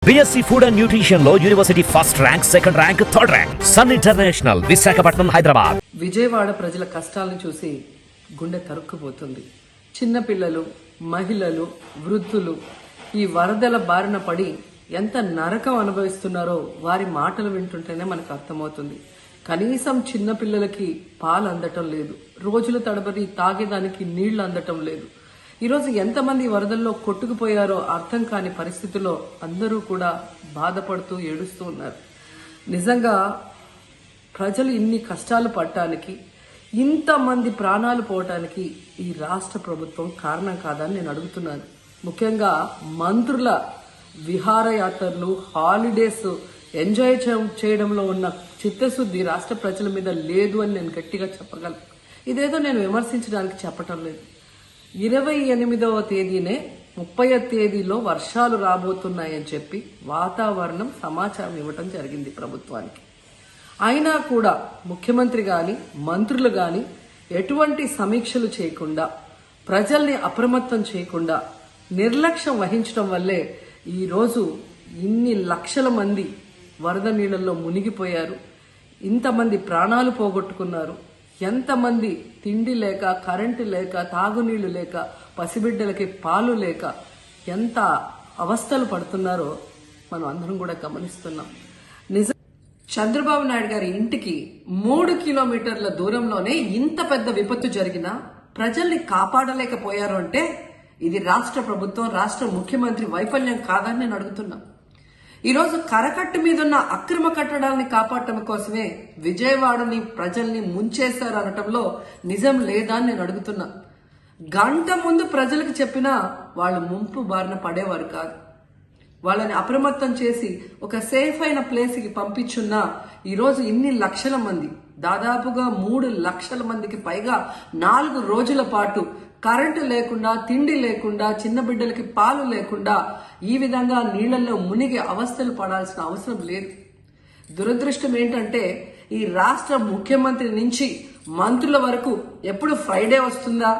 BSc Food and Nutrition లో university first rank, second rank, third rank. Sun International, Visakhapatnam, Hyderabad. Vijayawada ప్రజల కష్టాలను చూసి గుండె తరుక్కుపోతుంది. చిన్నపిల్లలు, మహిళలు, వృద్ధులు ఈ వరదల బారిన పడి ఎంత నరకం అనుభవిస్తున్నారో వారి మాటలు వింటుంటేనే మనకు అర్థమవుతుంది. కనీసం చిన్నపిల్లలకి పాలు అందటం లేదు, రోజుల తడబడి తాగేదానికి నీళ్లు అందటం లేదు. ఈరోజు ఎంతమంది వరదల్లో కొట్టుకుపోయారో అర్థం కాని పరిస్థితుల్లో అందరూ కూడా బాధపడుతూ ఏడుస్తూ ఉన్నారు. నిజంగా ప్రజలు ఇన్ని కష్టాలు పడటానికి, ఇంతమంది ప్రాణాలు పోవటానికి ఈ రాష్ట్ర ప్రభుత్వం కారణం కాదని నేను అడుగుతున్నాను. ముఖ్యంగా మంత్రుల విహారయాత్రలు, హాలిడేస్ ఎంజాయ్ చేయడంలో ఉన్న చిత్తశుద్ధి రాష్ట్ర ప్రజల మీద లేదు అని నేను గట్టిగా చెప్పగలను. ఇదేదో నేను విమర్శించడానికి చెప్పటం లేదు. 28వ తేదీనే 30వ తేదీలో వర్షాలు రాబోతున్నాయని చెప్పి వాతావరణం సమాచారం ఇవ్వటం జరిగింది ప్రభుత్వానికి. అయినా కూడా ముఖ్యమంత్రి గాని, మంత్రులు గాని ఎటువంటి సమీక్షలు చేయకుండా, ప్రజల్ని అప్రమత్తం చేయకుండా నిర్లక్ష్యం వహించడం వల్లే ఈరోజు ఇన్ని లక్షల మంది వరద నీళ్ళల్లో మునిగిపోయారు. ఇంతమంది ప్రాణాలు పోగొట్టుకున్నారు. ఎంతమంది తిండి లేక, కరెంటు లేక, తాగునీళ్లు లేక, పసిబిడ్డలకి పాలు లేక ఎంత అవస్థలు పడుతున్నారో మనం అందరం కూడా గమనిస్తున్నాం. నిజం, చంద్రబాబు నాయుడు గారి ఇంటికి 3 కిలోమీటర్ల దూరంలోనే ఇంత పెద్ద విపత్తు జరిగినా ప్రజల్ని కాపాడలేకపోయారు అంటే ఇది రాష్ట్ర ప్రభుత్వం, రాష్ట్ర ముఖ్యమంత్రి వైఫల్యం కాదని నేను అడుగుతున్నా. ఈరోజు కరకట్టు మీదున్న అక్రమ కట్టడాలని కాపాడటం కోసమే విజయవాడని ప్రజల్ని ముంచేశారు అనటంలో నిజం లేదా అని నేను అడుగుతున్నా. గంట ముందు ప్రజలకు చెప్పినా వాళ్ళు ముంపు బారిన పడేవారు కాదు. వాళ్ళని అప్రమత్తం చేసి ఒక సేఫ్ అయిన ప్లేస్కి పంపించున్నా ఈరోజు ఇన్ని లక్షల మంది, దాదాపుగా 3 లక్షల మందికి పైగా 4 రోజుల పాటు కరెంటు లేకుండా, తిండి లేకుండా, చిన్న బిడ్డలకి పాలు లేకుండా ఈ విధంగా నీళ్లలో మునిగి అవస్థలు పడాల్సిన అవసరం లేదు. దురదృష్టం ఏంటంటే ఈ రాష్ట్ర ముఖ్యమంత్రి నుంచి మంత్రుల వరకు ఎప్పుడు ఫ్రైడే వస్తుందా,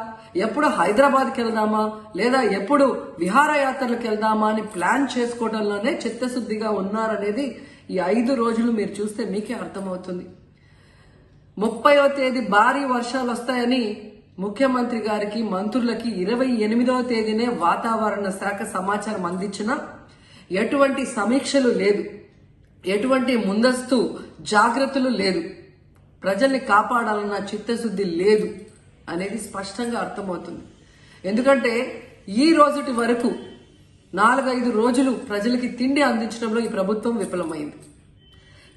ఎప్పుడు హైదరాబాద్కి వెళ్దామా, లేదా ఎప్పుడు విహారయాత్రలకు వెళ్దామా అని ప్లాన్ చేసుకోవడంలోనే చిత్తశుద్ధిగా ఉన్నారనేది ఈ 5 రోజులు మీరు చూస్తే మీకే అర్థమవుతుంది. 30వ తేదీ భారీ వర్షాలు వస్తాయని ముఖ్యమంత్రి గారికి, మంత్రులకి 28వ తేదీనే వాతావరణ శాఖ సమాచారం అందించినా ఎటువంటి సమీక్షలు లేదు, ఎటువంటి ముందస్తు జాగ్రత్తలు లేదు, ప్రజల్ని కాపాడాలన్న చిత్తశుద్ధి లేదు అనేది స్పష్టంగా అర్థమవుతుంది. ఎందుకంటే ఈ రోజుటి వరకు 4-5 రోజులు ప్రజలకి తిండి అందించడంలో ఈ ప్రభుత్వం విఫలమైంది.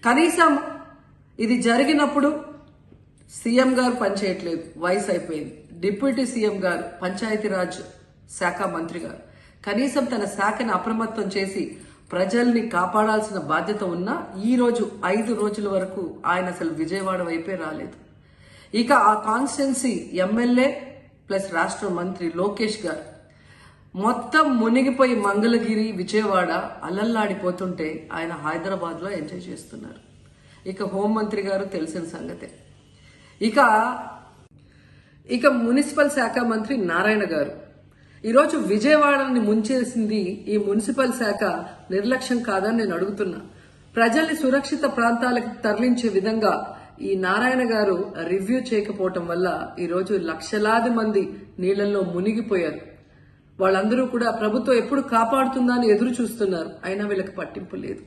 కనీసం ఇది జరిగినప్పుడు సీఎం గారు పనిచేయట్లేదు, వయసు అయిపోయింది. డిప్యూటీ సీఎం గారు, పంచాయతీరాజ్ శాఖ మంత్రి గారు కనీసం తన శాఖను అప్రమత్తం చేసి ప్రజల్ని కాపాడాల్సిన బాధ్యత ఉన్నా ఈ రోజు 5 రోజుల వరకు ఆయన అసలు విజయవాడ వైపే రాలేదు. ఇక ఆ కాన్స్టిట్యున్సీ ఎమ్మెల్యే ప్లస్ రాష్ట్ర మంత్రి లోకేష్ గారు మొత్తం మునిగిపోయి మంగళగిరి, విజయవాడ అల్లల్లాడిపోతుంటే ఆయన హైదరాబాద్ లో ఎంజాయ్ చేస్తున్నారు. ఇక హోంమంత్రి గారు తెలిసిన సంగతే. ఇక మున్సిపల్ శాఖ మంత్రి నారాయణ గారు ఈరోజు విజయవాడని ముంచేసింది ఈ మున్సిపల్ శాఖ నిర్లక్ష్యం కాదని నేను అడుగుతున్నా. ప్రజల్ని సురక్షిత ప్రాంతాలకు తరలించే విధంగా ఈ నారాయణ గారు రివ్యూ చేయకపోవటం వల్ల ఈరోజు లక్షలాది మంది నీళ్లలో మునిగిపోయారు. వాళ్ళందరూ కూడా ప్రభుత్వం ఎప్పుడు కాపాడుతుందా అని ఎదురు చూస్తున్నారు. అయినా వీళ్ళకి పట్టింపు లేదు.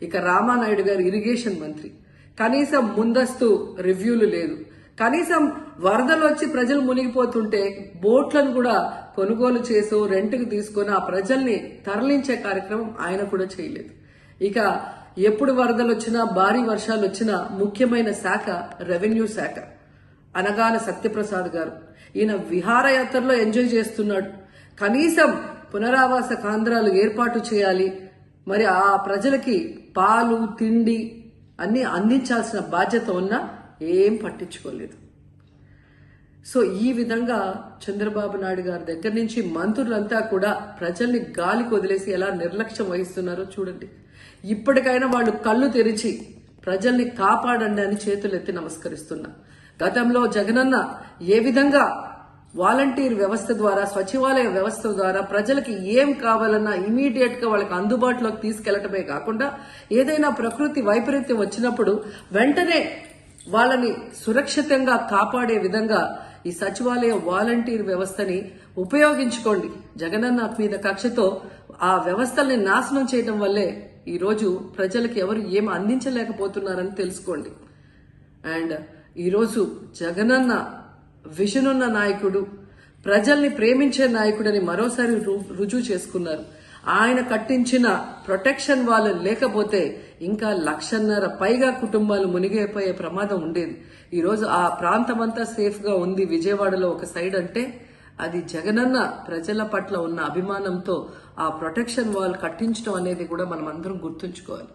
ఇక రామానాయుడు గారు ఇరిగేషన్ మంత్రి, కనీసం ముందస్తు రివ్యూలు లేదు. కనీసం వరదలు వచ్చి ప్రజలు మునిగిపోతుంటే బోట్లను కూడా కొనుగోలు చేసో రెంట్కి తీసుకొని ఆ ప్రజల్ని తరలించే కార్యక్రమం ఆయన కూడా చేయలేదు. ఇక ఎప్పుడు వరదలు వచ్చినా, భారీ వర్షాలు వచ్చినా ముఖ్యమైన శాఖ రెవెన్యూ శాఖ. అనగాన సత్యప్రసాద్ గారు ఈయన విహారయాత్రలో ఎంజాయ్ చేస్తున్నాడు. కనీసం పునరావాస కేంద్రాలు ఏర్పాటు చేయాలి, మరి ఆ ప్రజలకి పాలు, తిండి అన్ని అందించాల్సిన బాధ్యత ఉన్నా ఏం పట్టించుకోలేదు. సో ఈ విధంగా చంద్రబాబు నాయుడు గారి దగ్గర నుంచి మంత్రులంతా కూడా ప్రజల్ని గాలికి వదిలేసి ఎలా నిర్లక్ష్యం వహిస్తున్నారో చూడండి. ఇప్పటికైనా వాళ్ళు కళ్ళు తెరిచి ప్రజల్ని కాపాడండి అని చేతులెత్తి నమస్కరిస్తున్నా. గతంలో జగనన్న ఏ విధంగా వాలంటీర్ వ్యవస్థ ద్వారా, సచివాలయ వ్యవస్థ ద్వారా ప్రజలకి ఏం కావాలన్నా ఇమీడియట్ గా వాళ్ళకి అందుబాటులోకి తీసుకెళ్లటమే కాకుండా ఏదైనా ప్రకృతి వైపరీత్యం వచ్చినప్పుడు వెంటనే వాళ్ళని సురక్షితంగా కాపాడే విధంగా ఈ సచివాలయ వాలంటీర్ వ్యవస్థని ఉపయోగించుకోండి. జగనన్న మీద కక్షతో ఆ వ్యవస్థల్ని నాశనం చేయడం వల్లే ఈ రోజు ప్రజలకు ఎవరు ఏం అందించలేకపోతున్నారని తెలుసుకోండి. అండ్ ఈరోజు జగనన్న విజన్ ఉన్న నాయకుడు, ప్రజల్ని ప్రేమించే నాయకుడని మరోసారి రుజువు చేసుకున్నారు. ఆయన కట్టించిన ప్రొటెక్షన్ వాళ్ళు లేకపోతే ఇంకా 1,50,000 పైగా కుటుంబాలు మునిగిపోయే ప్రమాదం ఉండేది. ఈరోజు ఆ ప్రాంతమంతా సేఫ్ గా ఉంది విజయవాడలో ఒక సైడ్ అంటే అది జగనన్న ప్రజల పట్ల ఉన్న అభిమానంతో ఆ ప్రొటెక్షన్ వాల్ కట్టించడం అనేది కూడా మనం అందరం గుర్తుంచుకోవాలి.